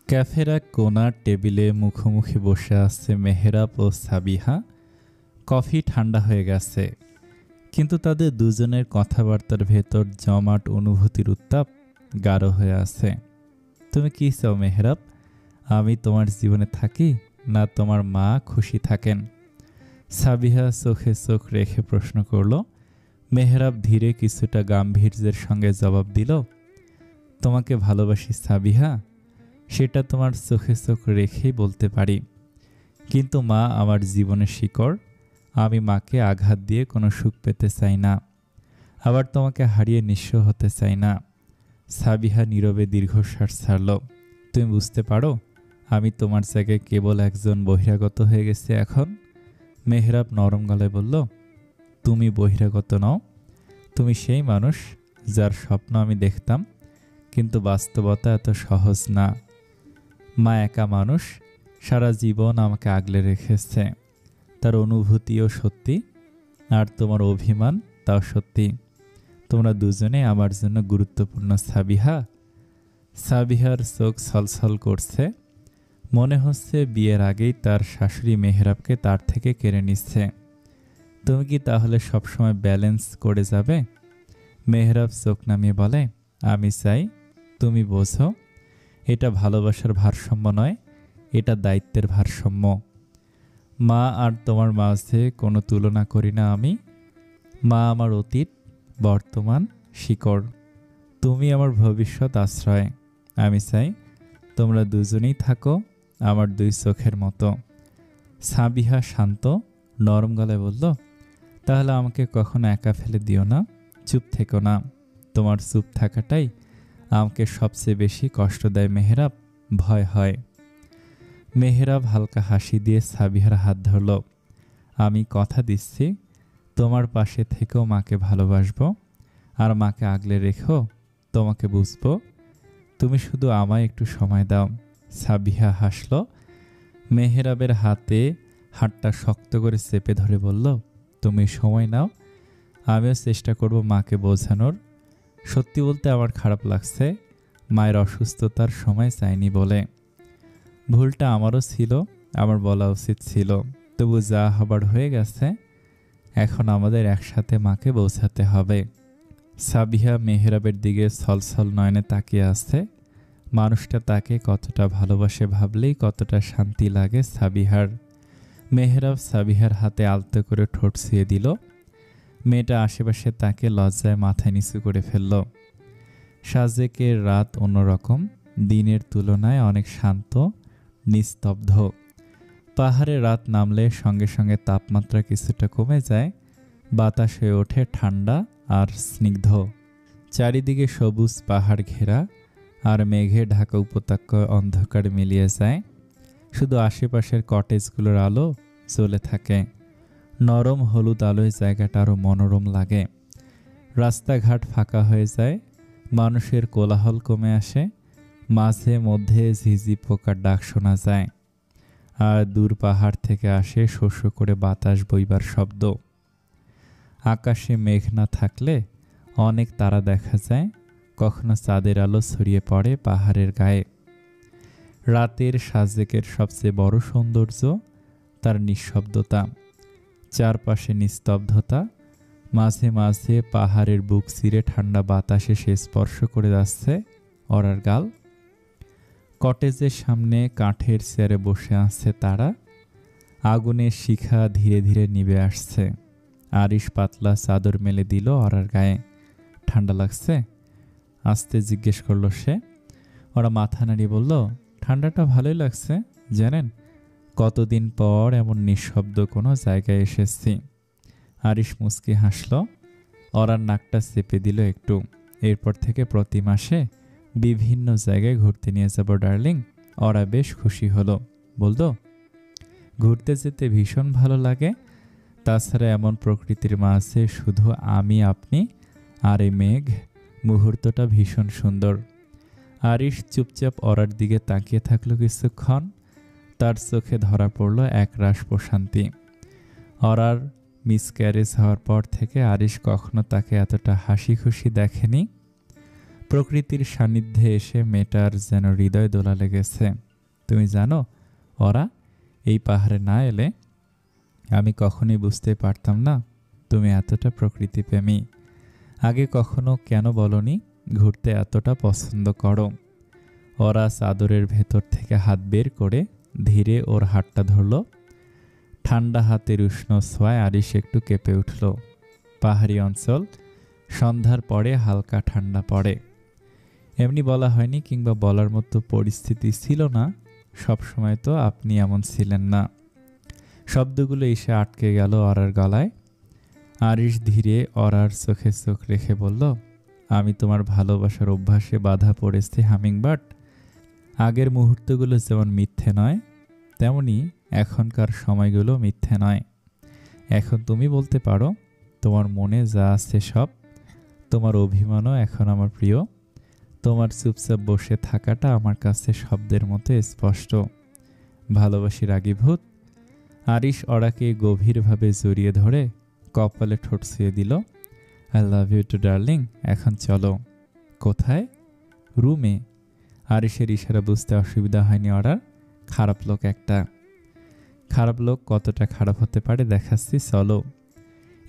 ক্যাফের এক কোণার টেবিলে মুখোমুখি বসে আছে মেহরাব ও সাবিহা। কফি ঠান্ডা হয়ে গেছে, কিন্তু তাদের দুজনের কথাবার্তার ভেতর জমাট অনুভূতির উত্তাপ গাঢ় হয়ে আছে। তুমি কি চাও মেহরাব? আমি তোমার জীবনে থাকি, না তোমার মা খুশি থাকেন? সাবিহা চোখে চোখ রেখে প্রশ্ন করল। মেহরাব ধীরে কিছুটা গাম্ভীর্যের সঙ্গে জবাব দিল, তোমাকে ভালোবাসি সাবিহা, সেটা তোমার চোখে চোখ রেখেই বলতে পারি। কিন্তু মা আমার জীবনের শিকড়, আমি মাকে আঘাত দিয়ে কোনো সুখ পেতে চাই না, আবার তোমাকে হারিয়ে নিঃস্ব হতে চাই না। সাবিহা নীরবে দীর্ঘশ্বাস ছাড়ল। তুমি বুঝতে পারো আমি তোমার জায়গায় কেবল একজন বহিরাগত হয়ে গেছি এখন? মেহরাব নরম গলায় বলল, তুমি বহিরাগত নও, তুমি সেই মানুষ যার স্বপ্ন আমি দেখতাম, কিন্তু বাস্তবতা এত সহজ না। মা একা মানুষ, সারা জীবন আমাকে আগলে রেখেছে, তার অনুভূতিও সত্যি, আর তোমার অভিমান তাও সত্যি। তোমরা দুজনে আমার জন্য গুরুত্বপূর্ণ সাবিহা। সাবিহার চোখ ছলছল করছে, মনে হচ্ছে বিয়ের আগেই তার শাশুড়ি মেহরাবকে তার থেকে কেড়ে নিচ্ছে। তুমি কি তাহলে সবসময় ব্যালেন্স করে যাবে? মেহরাব চোখ নামিয়ে বলে, আমি চাই তুমি বোঝো, এটা ভালোবাসার ভারসাম্য নয়, এটা দায়িত্বের ভারসাম্য। মা আর তোমার মাঝে কোনো তুলনা করি না আমি। মা আমার অতীত, বর্তমান, শিকড়, তুমি আমার ভবিষ্যৎ আশ্রয়। আমি চাই তোমরা দুজনেই থাকো আমার দুই চোখের মতো। সাবিহা শান্ত নরম গলায় বলল, তাহলে আমাকে কখনো একা ফেলে দিও না, চুপ থেকো না। তোমার চুপ থাকাটাই আমাকে সবচেয়ে বেশি কষ্ট দেয় মেহরাব, ভয় হয়। মেহরাব হালকা হাসি দিয়ে সাবিহার হাত ধরল। আমি কথা দিচ্ছি তোমার পাশে থেকেও মাকে ভালোবাসবো, আর মাকে আগলে রেখো, তোমাকে বুঝবো। তুমি শুধু আমায় একটু সময় দাও। সাবিহা হাসল। মেহরাবের হাতটা শক্ত করে চেপে ধরে বলল, তুমি সময় নাও, আমিও চেষ্টা করব মাকে বোঝানোর। সত্যি বলতে আমার খারাপ লাগছে, মায়ের অসুস্থতার সময় চাইনি বলে। ভুলটা আমারও ছিল, আমার বলা উচিত ছিল, তবু যা হবার হয়ে গেছে, এখন আমাদের একসাথে মাকে বোঝাতে হবে। সাবিহা মেহরাবের দিকে ছলছল নয়নে তাকিয়ে আছে। মানুষটা তাকে কতটা ভালোবাসে ভাবলেই কতটা শান্তি লাগে সাবিহার। মেহরাব সাবিহার হাতে আলতো করে ঠোঁট ছুঁয়ে দিল। মেয়েটা আশেপাশে তাকে লজ্জায় মাথা নিচু করে ফেলল। সাজেকের রাত অন্যরকম, দিনের তুলনায় অনেক শান্ত, নিস্তব্ধ। পাহাড়ে রাত নামলে সঙ্গে সঙ্গে তাপমাত্রা কিছুটা কমে যায়, বাতাস হয়ে ওঠে ঠান্ডা আর স্নিগ্ধ। চারিদিকে সবুজ পাহাড় ঘেরা, আর মেঘে ঢাকা উপত্যকা অন্ধকার মিলিয়ে যায়। শুধু আশেপাশের কটেজগুলোর আলো জ্বলে থাকে। নরম হলুদ আলোয় জায়গাটা আরও মনোরম লাগে। রাস্তাঘাট ফাঁকা হয়ে যায়, মানুষের কোলাহল কমে আসে, মাঝে মধ্যে ঝিঝি পোকার ডাক শোনা যায়, আর দূর পাহাড় থেকে আসে শস্য করে বাতাস বইবার শব্দ। আকাশে মেঘ না থাকলে অনেক তারা দেখা যায়, কখনো চাঁদের আলো ছড়িয়ে পড়ে পাহাড়ের গায়ে। রাতের সাজেকের সবচেয়ে বড় সৌন্দর্য তার নিঃশব্দতা। চারপাশে নিস্তব্ধতা, মাঝে মাঝে পাহাড়ের বুক চিরে ঠান্ডা বাতাসে সে স্পর্শ করে যাচ্ছে অরার গাল। কটেজের সামনে কাঠের চেয়ারে বসে আছে তারা। আগুনের শিখা ধীরে ধীরে নিভে আসছে। আরিশ পাতলা চাদর মেলে দিল অরার গায়ে। ঠান্ডা লাগছে? আস্তে জিজ্ঞেস করলো সে। ওরা মাথা নাড়িয়ে বলল, ঠান্ডাটা ভালোই লাগছে, জানেন, কতদিন পর এমন নিঃশব্দ কোনো জায়গায় এসেছি। আরিশ মুচকি হাসল। ওরার নাকটা চেপে দিল একটু। এরপর থেকে প্রতি মাসে বিভিন্ন জায়গায় ঘুরতে নিয়ে যাব ডার্লিং। ওরা বেশ খুশি হলো। বলতো, ঘুরতে যেতে ভীষণ ভালো লাগে। তাছাড়া এমন প্রকৃতির মাঝে শুধু আমি, আপনি আর এই মেঘ, মুহূর্তটা ভীষণ সুন্দর। আরিশ চুপচাপ ওরার দিকে তাকিয়ে থাকলো কিছুক্ষণ। তার চোখে ধরা পড়ল এক রাশ প্রশান্তি। ওরার মিসক্যারেজ হওয়ার পর থেকে আরিশ কখনো তাকে এতটা হাসি খুশি দেখেনি। প্রকৃতির সান্নিধ্যে এসে মেয়েটার যেন হৃদয় দোলা লেগেছে। তুমি জানো ওরা, এই পাহাড়ে না এলে আমি কখনোই বুঝতে পারতাম না তুমি এতটা প্রকৃতিপ্রেমী। আগে কখনো কেন বলনি ঘুরতে এতটা পছন্দ করো? ওরা চাদরের ভেতর থেকে হাত বের করে ধীরে ওর হাতটা ধরল। ঠান্ডা হাতের উষ্ণ ছোঁয়ায় আরিশ একটু কেঁপে উঠল। পাহাড়ি অঞ্চল, সন্ধ্যার পরে হালকা ঠান্ডা পড়ে। এমনি বলা হয়নি কিংবা বলার মতো পরিস্থিতি ছিল না। সব সময় তো আপনি এমন ছিলেন না। শব্দগুলো এসে আটকে গেল অরার গলায়। আরিশ ধীরে অরার চোখে চোখ রেখে বলল, আমি তোমার ভালোবাসার অভ্যাসে বাধা পড়েছি হামিংবার্ড। আগের মুহূর্তগুলো যেমন মিথ্যে নয়, তেমনি এখনকার সময়গুলো মিথ্যে নয়। এখন তুমি বলতে পারো তোমার মনে যা আছে সব। তোমার অভিমানও এখন আমার প্রিয়। তোমার চুপচাপ বসে থাকাটা আমার কাছে শব্দের মতো স্পষ্ট। ভালোবাসি রাগীভূত। আরিশ অরাকে গভীরভাবে জড়িয়ে ধরে কপালে ঠোঁট ছুঁয়ে দিল। I love you too darling. এখন চলো। কোথায়? রুমে। আরিশের ইশারা বুঝতে অসুবিধা হয়নি অরার। খারাপ লোক একটা। খারাপ লোক কতটা খারাপ হতে পারে দেখাচ্ছি, চলো।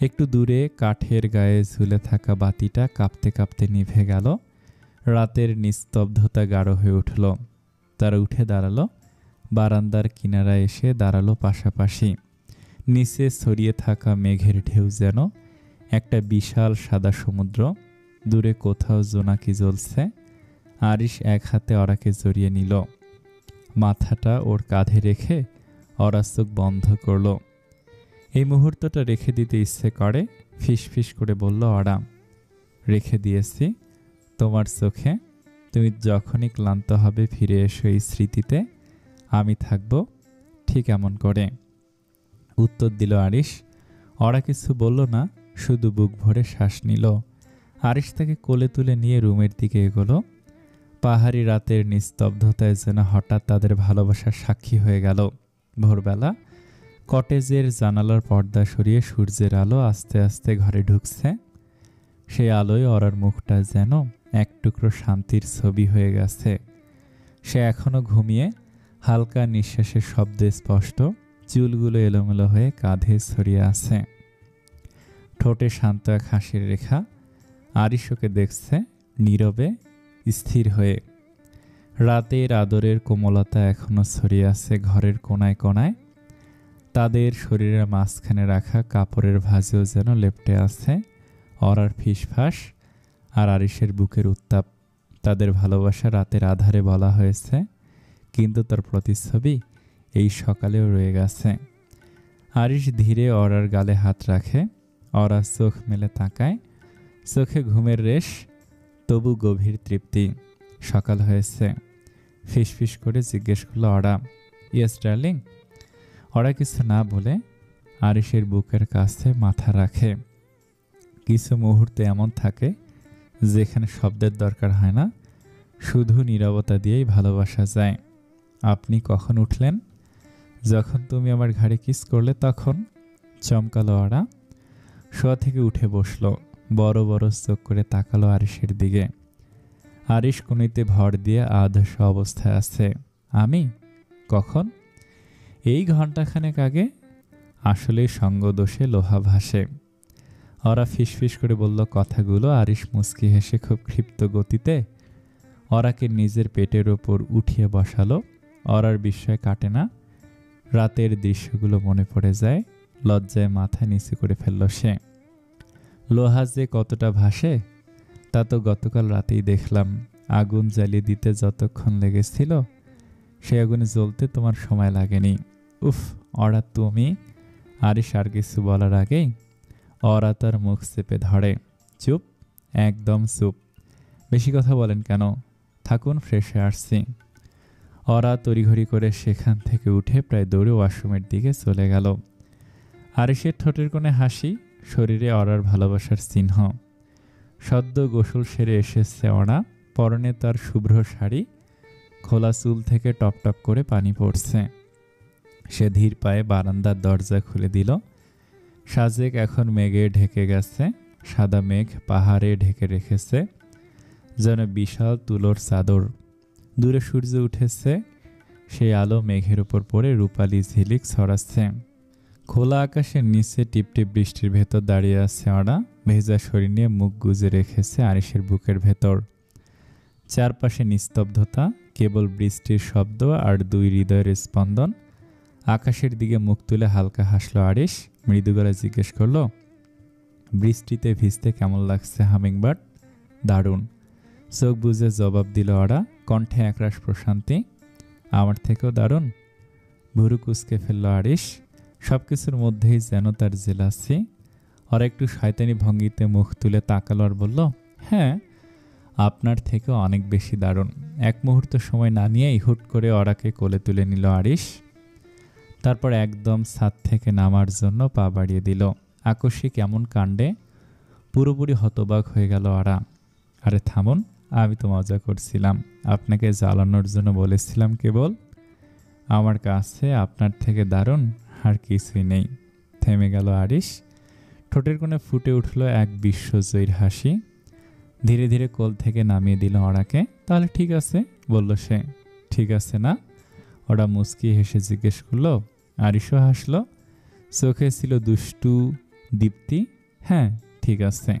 একটু দূরে কাঠের গায়ে ঝুলে থাকা বাতিটা কাঁপতে কাঁপতে নিভে গেল। রাতের নিস্তব্ধতা গাঢ় হয়ে উঠল। তারা উঠে দাঁড়ালো। বারান্দার কিনারায় এসে দাঁড়ালো পাশাপাশি। নিচে ছড়িয়ে থাকা মেঘের ঢেউ যেন একটা বিশাল সাদা সমুদ্র। দূরে কোথাও জোনাকি জ্বলছে। আরিশ এক হাতে অরাকে জড়িয়ে নিল। মাথাটা ওর কাঁধে রেখে অরা চোখ বন্ধ করল। এই মুহূর্তটা রেখে দিতে ইচ্ছে করে। ফিসফিস করে বলল অরা, রেখে দিয়েছি তোমার চোখে। তুমি যখনই ক্লান্ত হবে ফিরে এসো এই স্মৃতিতে। আমি থাকব ঠিক এমন করে। উত্তর দিল আরিশ। অরা কিছু বলল না, শুধু বুক ভরে শ্বাস নিল। আরিশ তাকে কোলে তুলে নিয়ে রুমের দিকে এগোলো। পাহাড়ি রাতের নিস্তব্ধতায় যেন হঠাৎ তাদের ভালোবাসার সাক্ষী হয়ে গেল। ভোরবেলা কটেজের জানালার পর্দা সরিয়ে সূর্যের আলো আস্তে আস্তে ঘরে ঢুকছে। সেই আলোয় অরার মুখটা যেন এক টুকরো শান্তির ছবি হয়ে গেছে। সে এখনো ঘুমিয়ে, হালকা নিঃশ্বাসের শব্দে স্পষ্ট। চুলগুলো এলোমেলো হয়ে কাঁধে ছড়িয়ে আছে। ঠোঁটে শান্ত এক হাসির রেখা। আরিশ ওকে দেখছে নীরবে, স্থির হয়ে। রাতের আদরের কোমলতা এখনো ছড়িয়ে আছে ঘরের কোনায় কোনায়। তাদের শরীরের মাঝখানে রাখা কাপড়ের ভাঁজেও যেন লেপ্টে আছে অরার ফিসফাস আর আরিশের বুকের উত্তাপ। তাদের ভালোবাসা রাতের আধারে বলা হয়েছে, কিন্তু তার প্রতিচ্ছবি এই সকালেও রয়ে গেছে। আরিশ ধীরে অরার গালে হাত রাখে। অরা চোখ মেলে তাকায়। চোখে ঘুমের রেশ, তবু গভীর তৃপ্তি। সকাল হয়েছে। ফিসফিস করে জিজ্ঞেস করল অরা, ইয়েস ডার্লিং। অরা কিছু না বলে আরিশের বুকের কাছে মাথা রাখে। কিছু মুহূর্তে এমন থাকে যেখানে শব্দের দরকার হয় না, শুধু নীরবতা দিয়েই ভালোবাসা যায়। আপনি কখন উঠলেন? যখন তুমি আমার ঘাড়ে কিস করলে তখন। চমকালো অরা। শোয়া থেকে উঠে বসল। বড় বড় চোখ করে তাকালো আরিশের দিকে। আরিশ কনুইতে ভর দিয়ে আধস অবস্থায় আছে। আমি? কখন? এই ঘণ্টাখানেক আগে। আসলেই সঙ্গদোষে লোহা ভাসে। অরা ফিসফিস করে বলল কথাগুলো। আরিশ মুচকি হেসে খুব ক্ষিপ্ত গতিতে অরাকে নিজের পেটের ওপর উঠিয়ে বসালো। অরার বিস্ময় কাটে না। রাতের দৃশ্যগুলো মনে পড়ে যায়। লজ্জায় মাথা নিচু করে ফেলল সে। লোহা যে কতটা ভাসে তা তো গতকাল রাতেই দেখলাম। আগুন জ্বালিয়ে দিতে যতক্ষণ লেগেছিল সে আগুনে জ্বলতে তোমার সময় লাগেনি। উফ অরা তুমি। আরিশ আর কিছু বলার আগেই অরা তার মুখ চেপে ধরে। চুপ, একদম চুপ। বেশি কথা বলেন কেন? থাকুন, ফ্রেশ হয়ে আসছি। অরা তড়িঘড়ি করে সেখান থেকে উঠে প্রায় দৌড়ে ওয়াশরুমের দিকে চলে গেল। আরিশের ঠোঁটের কোণে হাসি, শরীরে অরার ভালোবাসার চিহ্ন। সদ্য গোসল সেরে এসেছে অরা। পরনে তার শুভ্র শাড়ি। খোলা চুল থেকে টপ টপ করে পানি পড়ছে। সে ধীর পায়ে বারান্দার দরজা খুলে দিল। সাজেক এখন মেঘে ঢেকে গেছে। সাদা মেঘ পাহাড়ে ঢেকে রেখেছে। যেন বিশাল তুলোর চাদর। দূরে সূর্য উঠেছে, সেই আলো মেঘের উপর পড়ে রূপালি ঝিলিক ছড়াচ্ছে। খোলা আকাশের নিচে টিপটিপ বৃষ্টির ভেতর দাঁড়িয়ে আছে ওরা। ভেজা শরীর নিয়ে মুখ গুজে রেখেছে আরিশের বুকের ভেতর। চারপাশে নিস্তব্ধতা, কেবল বৃষ্টির শব্দ আর দুই হৃদয়ের স্পন্দন। আকাশের দিকে মুখ তুলে হালকা হাসলো আরিশ। মৃদু গলায় জিজ্ঞেস করলো, বৃষ্টিতে ভিজতে কেমন লাগছে হামিংবার্ড? দারুণ, চোখ বুজে জবাব দিল ওরা, কণ্ঠে একরাশ প্রশান্তি। আমার থেকেও দারুণ, ভুরু কুচকে ফেলল আরিশ। সবকিছুর মধ্যেই যেন তার জেলাসি। ওরা একটু শয়তানি ভঙ্গিতে মুখ তুলে তাকালো আর বলল, হ্যাঁ, আপনার থেকেও অনেক বেশি দারুণ। এক মুহূর্ত সময় না নিয়েই হুট করে ওরাকে কোলে তুলে নিল আরিশ। তারপর একদম ছাদ থেকে নামার জন্য পা বাড়িয়ে দিল। আকস্মিক এমন কাণ্ডে পুরোপুরি হতবাক হয়ে গেল ওরা। আরে থামুন, আমি তো মজা করছিলাম, আপনাকে জ্বালানোর জন্য বলেছিলাম কেবল। আমার কাছে আপনার থেকে দারুণ আর কিছুই নেই। থেমে গেল আরিশ। ঠোঁটের কোণে ফুটে উঠল এক বিশ্বজয়ীর হাসি। ধীরে ধীরে কোল থেকে নামিয়ে দিল ওরাকে। তাহলে ঠিক আছে, বলল সে। ঠিক আছে না? ওরা মুচকি হেসে জিজ্ঞেস করলো। আরিশও হাসল, চোখে ছিল দুষ্টু দীপ্তি। হ্যাঁ, ঠিক আছে।